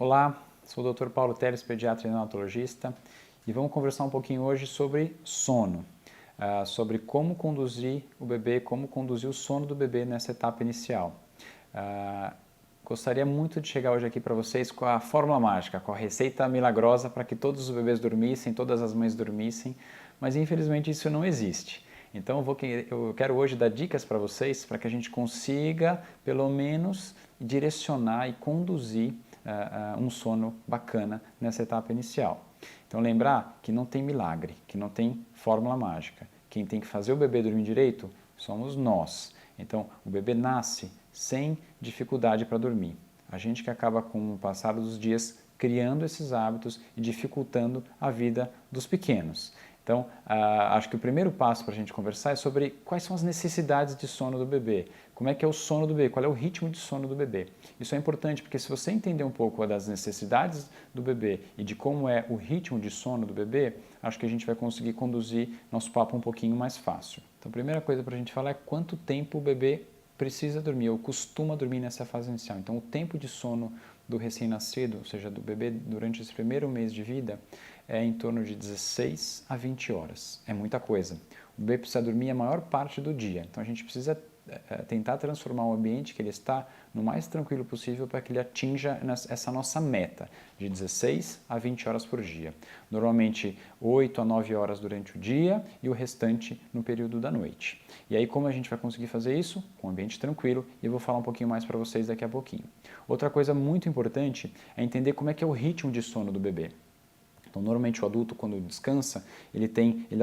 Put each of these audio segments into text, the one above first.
Olá, sou o Dr. Paulo Teles, pediatra e neonatologista, e vamos conversar um pouquinho hoje sobre sono, sobre como conduzir o bebê, como conduzir o sono do bebê nessa etapa inicial. Gostaria muito de chegar hoje aqui para vocês com a fórmula mágica, com a receita milagrosa para que todos os bebês dormissem, todas as mães dormissem, mas infelizmente isso não existe. Então eu quero hoje dar dicas para vocês para que a gente consiga, pelo menos, direcionar e conduzir um sono bacana nessa etapa inicial. Então lembrar que não tem milagre, que não tem fórmula mágica. Quem tem que fazer o bebê dormir direito somos nós. Então o bebê nasce sem dificuldade para dormir. A gente que acaba com o passar dos dias criando esses hábitos e dificultando a vida dos pequenos. Então, acho que o primeiro passo para a gente conversar é sobre quais são as necessidades de sono do bebê, como é que é o sono do bebê, qual é o ritmo de sono do bebê. Isso é importante porque se você entender um pouco das necessidades do bebê e de como é o ritmo de sono do bebê, acho que a gente vai conseguir conduzir nosso papo um pouquinho mais fácil. Então, a primeira coisa para a gente falar é quanto tempo o bebê precisa dormir ou costuma dormir nessa fase inicial. Então, o tempo de sono do recém-nascido, ou seja, do bebê durante esse primeiro mês de vida, é em torno de 16 a 20 horas. É muita coisa. O bebê precisa dormir a maior parte do dia. Então a gente precisa tentar transformar o ambiente que ele está no mais tranquilo possível para que ele atinja essa nossa meta de 16 a 20 horas por dia. Normalmente 8 a 9 horas durante o dia e o restante no período da noite. E aí como a gente vai conseguir fazer isso? Com um ambiente tranquilo, e eu vou falar um pouquinho mais para vocês daqui a pouquinho. Outra coisa muito importante é entender como é que é o ritmo de sono do bebê. Então, normalmente o adulto, quando descansa, ele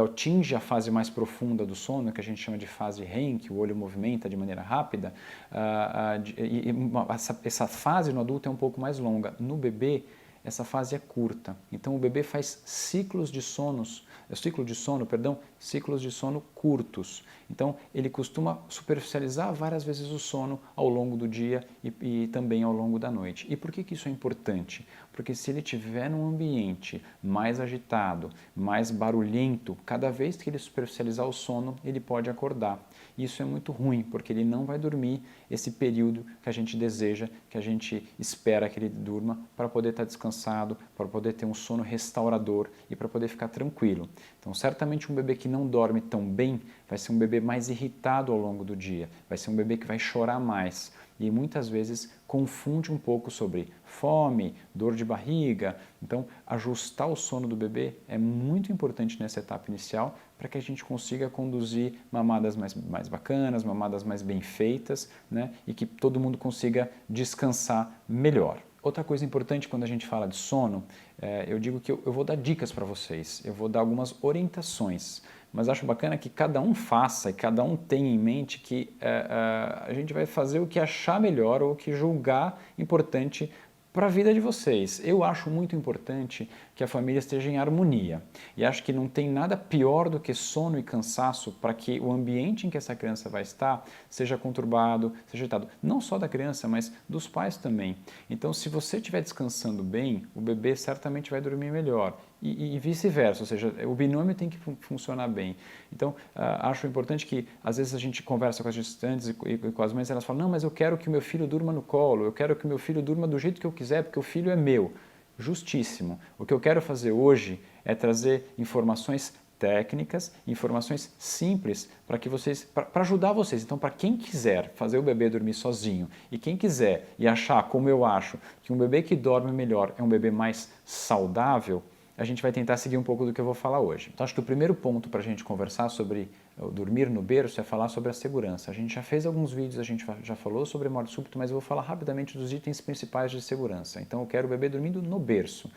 atinge a fase mais profunda do sono, que a gente chama de fase REM, que o olho movimenta de maneira rápida, essa fase no adulto é um pouco mais longa. No bebê, essa fase é curta. Então, o bebê faz ciclos de sono curtos. Então, ele costuma superficializar várias vezes o sono ao longo do dia e também ao longo da noite. E por que isso é importante? Porque se ele estiver num ambiente mais agitado, mais barulhento, cada vez que ele superficializar o sono, ele pode acordar. Isso é muito ruim, porque ele não vai dormir esse período que a gente deseja, que a gente espera que ele durma para poder estar descansado, para poder ter um sono restaurador e para poder ficar tranquilo. Então, certamente um bebê que não dorme tão bem vai ser um bebê mais irritado ao longo do dia, vai ser um bebê que vai chorar mais e muitas vezes confunde um pouco sobre fome, dor de barriga. Então, ajustar o sono do bebê é muito importante nessa etapa inicial para que a gente consiga conduzir mamadas mais bacanas, mamadas mais bem feitas, né? E que todo mundo consiga descansar melhor. Outra coisa importante quando a gente fala de sono, eu digo que eu vou dar dicas para vocês, eu vou dar algumas orientações, mas acho bacana que cada um faça e cada um tenha em mente que a gente vai fazer o que achar melhor ou o que julgar importante para a vida de vocês. Eu acho muito importante que a família esteja em harmonia e acho que não tem nada pior do que sono e cansaço para que o ambiente em que essa criança vai estar seja conturbado, seja agitado. Não só da criança, mas dos pais também. Então, se você estiver descansando bem, o bebê certamente vai dormir melhor e vice-versa, ou seja, o binômio tem que funcionar bem. Então, acho importante que, às vezes, a gente conversa com as gestantes e com as mães, elas falam, não, mas eu quero que o meu filho durma no colo, eu quero que o meu filho durma do jeito que eu quiser, porque o filho é meu. Justíssimo. O que eu quero fazer hoje é trazer informações técnicas, informações simples para que vocês, para ajudar vocês. Então, para quem quiser fazer o bebê dormir sozinho e quem quiser e achar, como eu acho, que um bebê que dorme melhor é um bebê mais saudável, a gente vai tentar seguir um pouco do que eu vou falar hoje. Então, acho que o primeiro ponto para a gente conversar sobre dormir no berço é falar sobre a segurança. A gente já fez alguns vídeos, a gente já falou sobre morte súbita, mas eu vou falar rapidamente dos itens principais de segurança. Então, eu quero o bebê dormindo no berço.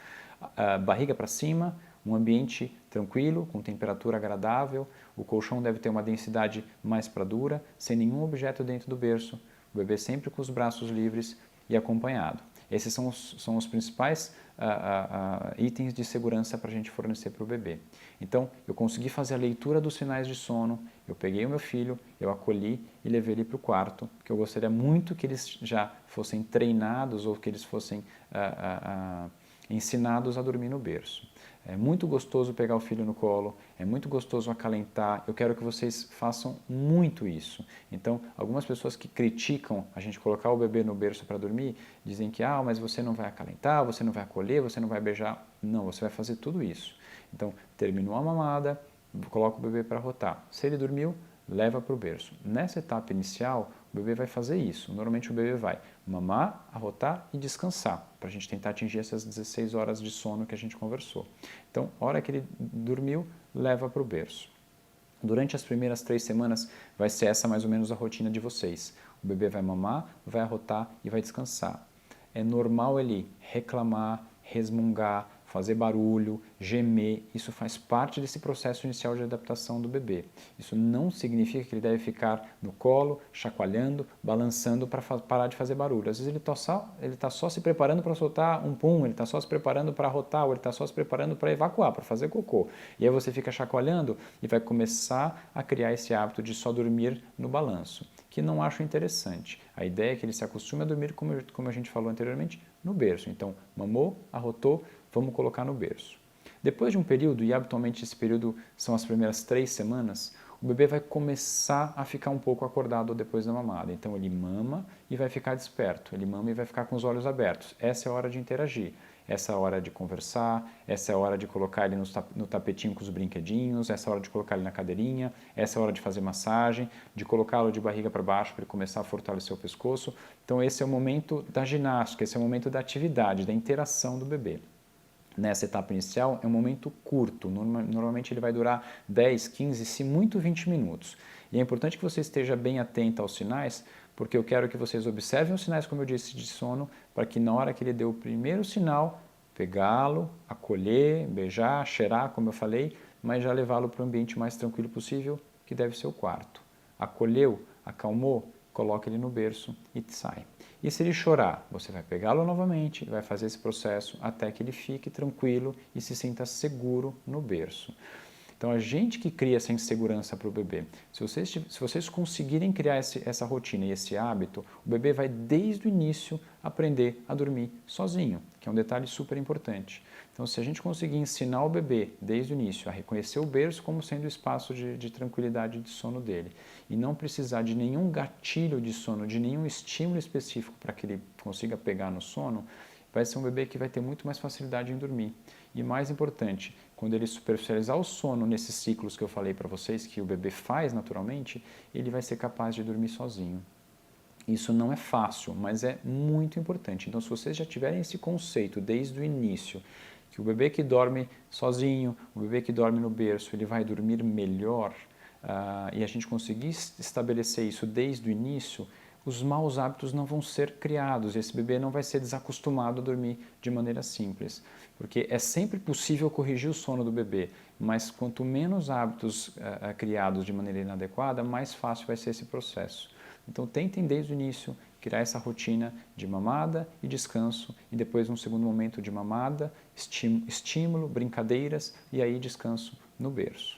Barriga para cima, um ambiente tranquilo, com temperatura agradável, o colchão deve ter uma densidade mais para dura, sem nenhum objeto dentro do berço, o bebê sempre com os braços livres e acompanhado. Esses são os principais itens de segurança para a gente fornecer para o bebê. Então, eu consegui fazer a leitura dos sinais de sono, eu peguei o meu filho, eu acolhi e levei ele para o quarto, porque eu gostaria muito que eles já fossem treinados ou que eles fossem ensinados a dormir no berço. É muito gostoso pegar o filho no colo, é muito gostoso acalentar. Eu quero que vocês façam muito isso. Então, algumas pessoas que criticam a gente colocar o bebê no berço para dormir, dizem que, mas você não vai acalentar, você não vai acolher, você não vai beijar. Não, você vai fazer tudo isso. Então, terminou a mamada, coloca o bebê para rotar. Se ele dormiu, leva para o berço. Nessa etapa inicial, o bebê vai fazer isso. Normalmente o bebê vai mamar, arrotar e descansar, para a gente tentar atingir essas 16 horas de sono que a gente conversou. Então, a hora que ele dormiu, leva para o berço. Durante as primeiras 3 semanas, vai ser essa mais ou menos a rotina de vocês. O bebê vai mamar, vai arrotar e vai descansar. É normal ele reclamar, resmungar, fazer barulho, gemer, isso faz parte desse processo inicial de adaptação do bebê. Isso não significa que ele deve ficar no colo, chacoalhando, balançando para parar de fazer barulho. Às vezes ele está só se preparando para soltar um pum, ele está só se preparando para arrotar, ou ele está só se preparando para evacuar, para fazer cocô. E aí você fica chacoalhando e vai começar a criar esse hábito de só dormir no balanço, que não acho interessante. A ideia é que ele se acostume a dormir, como a gente falou anteriormente, no berço. Então, mamou, arrotou, vamos colocar no berço. Depois de um período, e habitualmente esse período são as primeiras 3 semanas, o bebê vai começar a ficar um pouco acordado depois da mamada. Então ele mama e vai ficar desperto, ele mama e vai ficar com os olhos abertos. Essa é a hora de interagir, essa é a hora de conversar, essa é a hora de colocar ele no tapetinho com os brinquedinhos, essa é a hora de colocar ele na cadeirinha, essa é a hora de fazer massagem, de colocá-lo de barriga para baixo para ele começar a fortalecer o pescoço. Então esse é o momento da ginástica, esse é o momento da atividade, da interação do bebê. Nessa etapa inicial é um momento curto, normalmente ele vai durar 10, 15, se muito 20 minutos. E é importante que você esteja bem atento aos sinais, porque eu quero que vocês observem os sinais, como eu disse, de sono, para que na hora que ele deu o primeiro sinal, pegá-lo, acolher, beijar, cheirar, como eu falei, mas já levá-lo para o ambiente mais tranquilo possível, que deve ser o quarto. Acolheu, acalmou, coloca ele no berço e sai. E se ele chorar, você vai pegá-lo novamente e vai fazer esse processo até que ele fique tranquilo e se sinta seguro no berço. Então, a gente que cria essa insegurança para o bebê, se vocês conseguirem criar essa rotina e esse hábito, o bebê vai desde o início aprender a dormir sozinho, que é um detalhe super importante. Então, se a gente conseguir ensinar o bebê desde o início a reconhecer o berço como sendo o espaço de tranquilidade de sono dele e não precisar de nenhum gatilho de sono, de nenhum estímulo específico para que ele consiga pegar no sono, vai ser um bebê que vai ter muito mais facilidade em dormir. E mais importante, quando ele superficializar o sono nesses ciclos que eu falei para vocês, que o bebê faz naturalmente, ele vai ser capaz de dormir sozinho. Isso não é fácil, mas é muito importante. Então, se vocês já tiverem esse conceito desde o início, que o bebê que dorme sozinho, o bebê que dorme no berço, ele vai dormir melhor, e a gente conseguir estabelecer isso desde o início, os maus hábitos não vão ser criados, esse bebê não vai ser desacostumado a dormir de maneira simples, porque é sempre possível corrigir o sono do bebê, mas quanto menos hábitos criados de maneira inadequada, mais fácil vai ser esse processo. Então tentem desde o início criar essa rotina de mamada e descanso, e depois um segundo momento de mamada, estímulo, brincadeiras e aí descanso no berço.